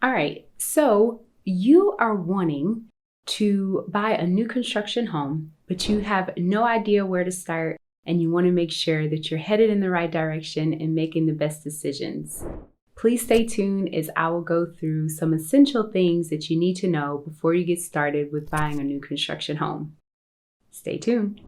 All right, so you are wanting to buy a new construction home, but you have no idea where to start, and you want to make sure that you're headed in the right direction and making the best decisions. Please stay tuned as I will go through some essential things that you need to know before you get started with buying a new construction home. Stay tuned.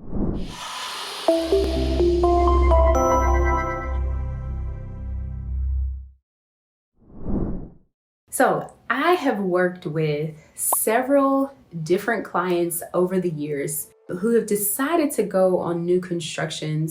So I have worked with several different clients over the years who have decided to go on new construction,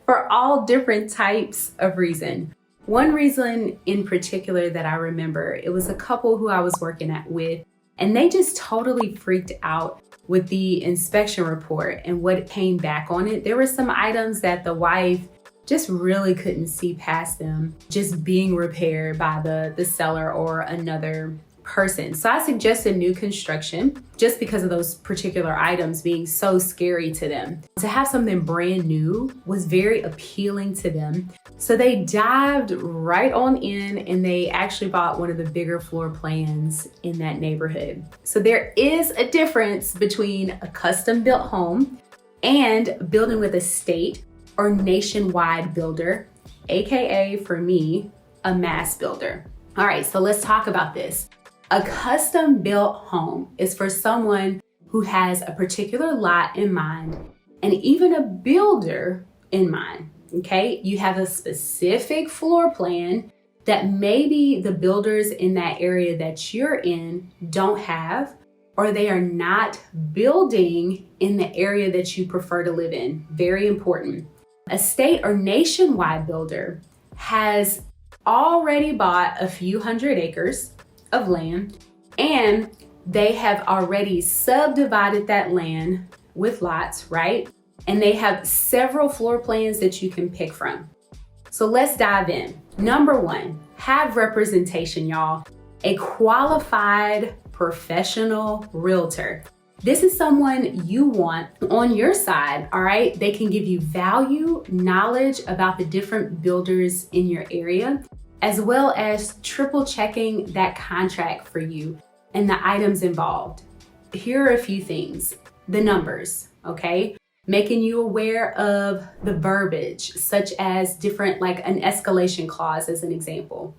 for all different types of reason. One reason in particular that I remember, it was a couple who I was working with, and they just totally freaked out with the inspection report and what came back on it. There were some items that the wife just really couldn't see past them just being repaired by the seller or another person. So I suggested new construction just because of those particular items being so scary to them. To have something brand new was very appealing to them. So they dived right on in and they actually bought one of the bigger floor plans in that neighborhood. So there is a difference between a custom built home and building with a state or nationwide builder, AKA for me, a mass builder. All right, so let's talk about this. A custom built home is for someone who has a particular lot in mind and even a builder in mind, okay? You have a specific floor plan that maybe the builders in that area that you're in don't have, or they are not building in the area that you prefer to live in. Very important. A state or nationwide builder has already bought a few hundred acres of land, and they have already subdivided that land with lots, right? And they have several floor plans that you can pick from. So let's dive in. Number one, have representation, y'all. A qualified professional realtor. This is someone you want on your side, all right? They can give you value, knowledge about the different builders in your area, as well as triple checking that contract for you and the items involved. Here are a few things. The numbers, okay? Making you aware of the verbiage, such as different, like an escalation clause as an example.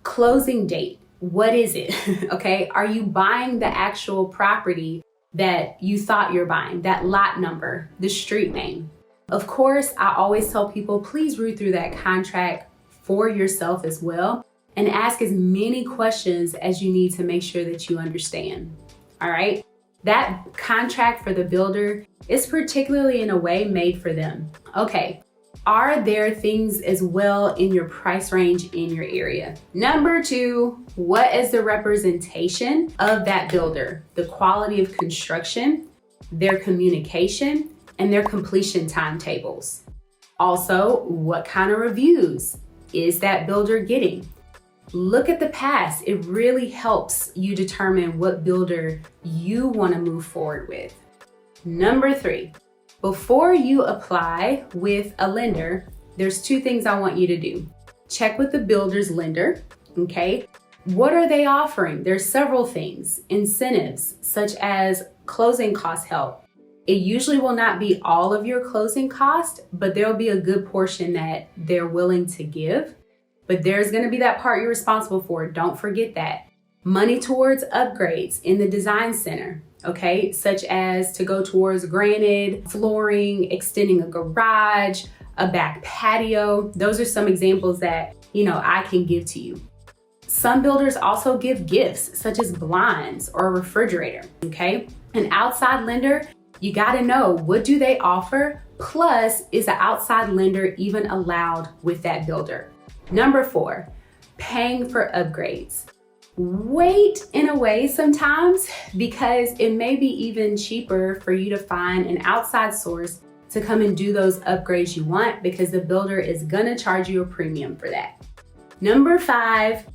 Closing date, what is it, okay? Are you buying the actual property that you thought you're buying, that lot number, the street name? Of course, I always tell people, please read through that contract for yourself as well and ask as many questions as you need to make sure that you understand, all right? That contract for the builder is particularly in a way made for them. Okay, are there things as well in your price range in your area? Number two, what is the representation of that builder? The quality of construction, their communication, and their completion timetables. Also, what kind of reviews is that builder getting? Look at the past. It really helps you determine what builder you want to move forward with. Number three, before you apply with a lender, there's two things I want you to do. Check with the builder's lender, okay? What are they offering? There's several things. Incentives, such as closing cost help. It usually will not be all of your closing cost, but there'll be a good portion that they're willing to give. But there's gonna be that part you're responsible for. Don't forget that. Money towards upgrades in the design center, okay? Such as to go towards granite, flooring, extending a garage, a back patio. Those are some examples that, I can give to you. Some builders also give gifts such as blinds or a refrigerator, okay? An outside lender, you gotta know, what do they offer? Plus, is the outside lender even allowed with that builder? Number four, paying for upgrades. Wait in a way sometimes, because it may be even cheaper for you to find an outside source to come and do those upgrades you want, because the builder is gonna charge you a premium for that. Number five,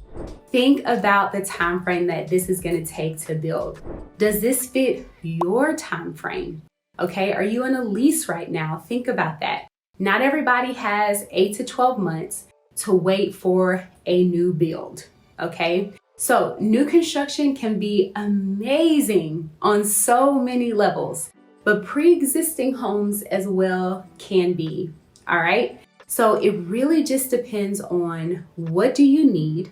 think about the time frame that this is gonna take to build. Does this fit your time frame? Okay, are you in a lease right now? Think about that. Not everybody has 8 to 12 months. to wait for a new build, okay? So new construction can be amazing on so many levels, but pre-existing homes as well can be, all right? So it really just depends on what do you need,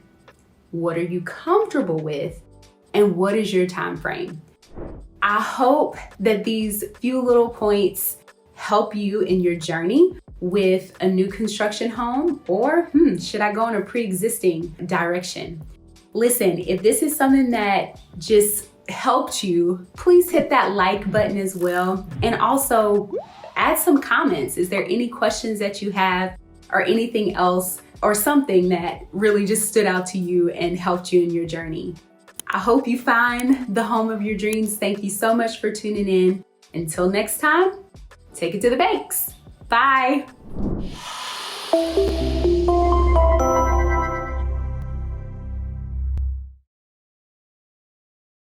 what are you comfortable with, and what is your time frame. I hope that these few little points help you in your journey with a new construction home, or should I go in a pre-existing direction? Listen, if this is something that just helped you, please hit that like button as well. And also add some comments. Is there any questions that you have or anything else or something that really just stood out to you and helped you in your journey? I hope you find the home of your dreams. Thank you so much for tuning in. Until next time, take it to the banks. Bye.